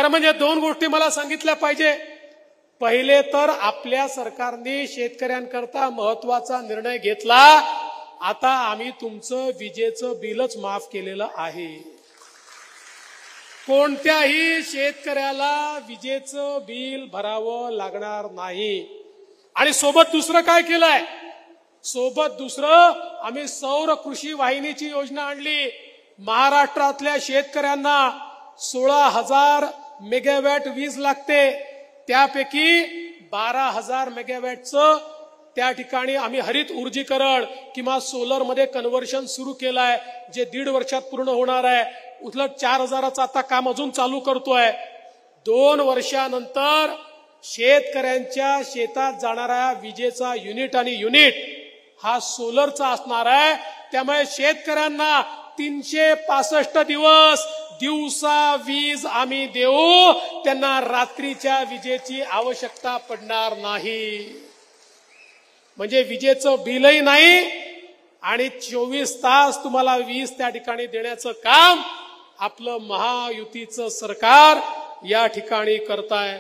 खरं म्हणजे दोन गोष्टी मला सांगितल्या पाहिजे. पहिले तर आपल्या सरकारने शेतकऱ्यांकरता महत्वाचा निर्णय घेतला. आता आम्ही तुमचं विजेचं बिलच माफ केलेलं आहे. कोणत्याही शेतकऱ्याला विजेचं बिल भरावं लागणार नाही. आणि सोबत दुसरं काय केलंय? सोबत दुसरं आम्ही सौर कृषी वाहिनीची योजना आणली. महाराष्ट्रातल्या शेतकऱ्यांना 16,000 मेगावॅट वीज लागते. त्यापैकी 12,000 मेगावॅटचं त्या ठिकाणी आम्ही हरित ऊर्जीकरण किंवा सोलर मध्ये कन्व्हर्शन सुरू केलंय, जे 1.5 वर्षात पूर्ण होणार आहे. उलट 4,000चं आता काम अजून चालू करतोय. 2 वर्षानंतर शेतकऱ्यांच्या शेतात जाणारा विजेचा युनिट आणि युनिट हा सोलरचा असणार आहे. त्यामुळे शेतकऱ्यांना 365 दिवस दिवसा वीज आम्ही देऊ. त्यांना रात्रीच्या विजेची आवश्यकता पडणार नाही. म्हणजे विजेचं बिलही नाही आणि 24 तास तुम्हाला वीज त्या ठिकाणी देण्याचं काम आपलं महायुतीचं सरकार या ठिकाणी करताय.